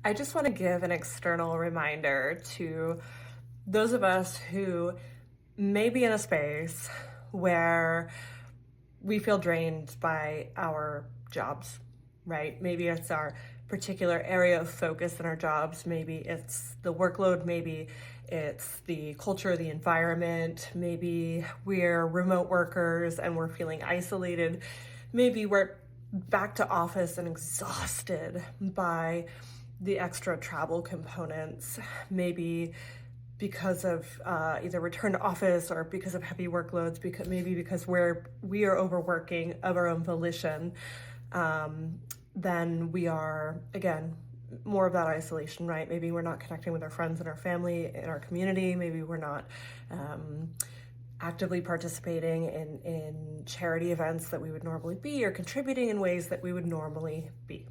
I just want to give an external reminder to those of us who may be in a space where we feel drained by our jobs, right? Maybe it's our particular area of focus in our jobs. Maybe it's the workload. Maybe it's the culture, the environment. Maybe we're remote workers and we're feeling isolated. Maybe we're back to office and exhausted by the extra travel components. Maybe because of either return to office or because of heavy workloads, because we are overworking of our own volition, then we are, again, more of that isolation, right? Maybe we're not connecting with our friends and our family in our community. Maybe we're not actively participating in charity events that we would normally be, or contributing in ways that we would normally be.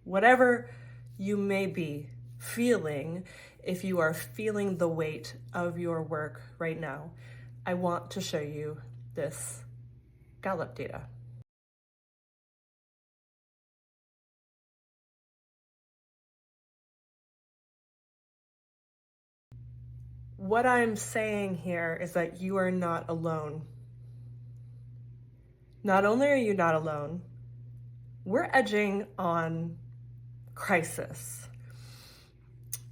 Whatever you may be feeling, if you are feeling the weight of your work right now, I want to show you this Gallup data. What I'm saying here is that you are not alone. Not only are you not alone, we're edging on crisis.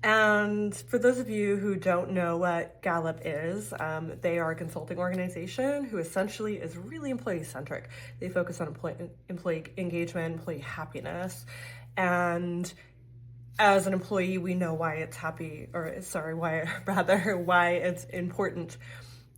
And for those of you who don't know what Gallup is, they are a consulting organization who essentially is really employee-centric. They focus on employee engagement, employee happiness, and as an employee, we know why it's why it's important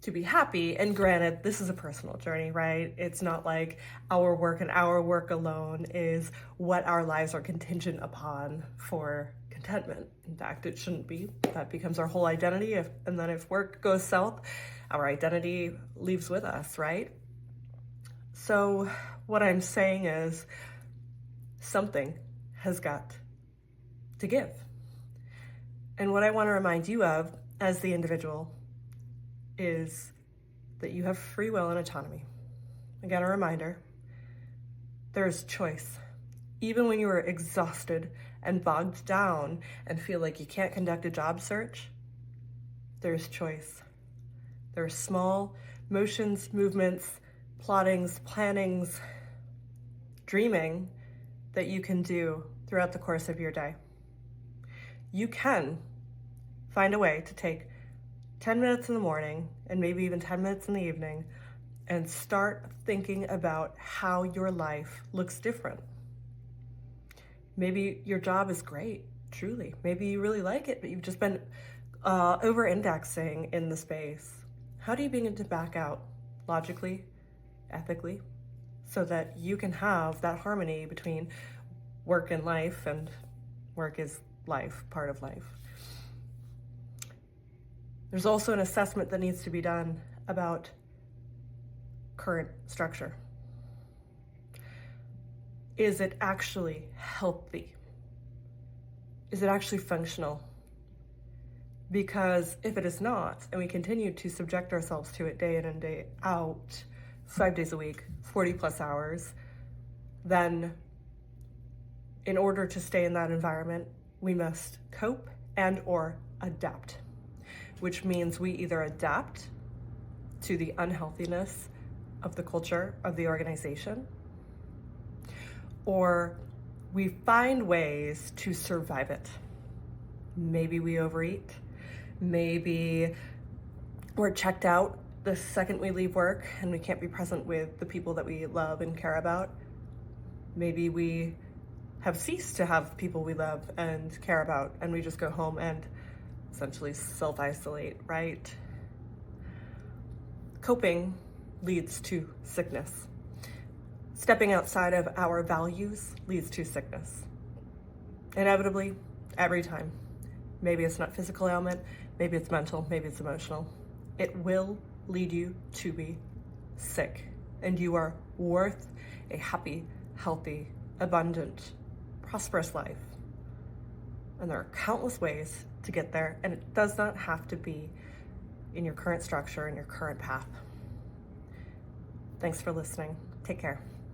to be happy. And granted, this is a personal journey, right? It's not like our work and our work alone is what our lives are contingent upon for contentment. In fact, it shouldn't be. That becomes our whole identity. And then if work goes south, our identity leaves with us, right? So what I'm saying is something has got to give. And what I want to remind you of as the individual is that you have free will and autonomy. Again, a reminder, there is choice. Even when you are exhausted and bogged down and feel like you can't conduct a job search, there's choice. There are small motions, movements, plottings, plannings, dreaming that you can do throughout the course of your day. You can find a way to take 10 minutes in the morning and maybe even 10 minutes in the evening and start thinking about how your life looks different. Maybe your job is great, truly. Maybe you really like it, but you've just been over-indexing in the space. How do you begin to back out logically, ethically, so that you can have that harmony between work and life, and work is life, part of life. There's also an assessment that needs to be done about current structure. Is it actually healthy? Is it actually functional? Because if it is not, and we continue to subject ourselves to it day in and day out, 5 days a week, 40 plus hours, then in order to stay in that environment, we must cope and or adapt, which means we either adapt to the unhealthiness of the culture of the organization, or we find ways to survive it. Maybe we overeat, maybe we're checked out the second we leave work and we can't be present with the people that we love and care about. Maybe we have ceased to have people we love and care about, and we just go home and essentially self-isolate, right? Coping leads to sickness. Stepping outside of our values leads to sickness. Inevitably, every time. Maybe it's not physical ailment, maybe it's mental, maybe it's emotional. It will lead you to be sick, and you are worth a happy, healthy, abundant, prosperous life. And there are countless ways to get there, and it does not have to be in your current structure and your current path. Thanks for listening. Take care.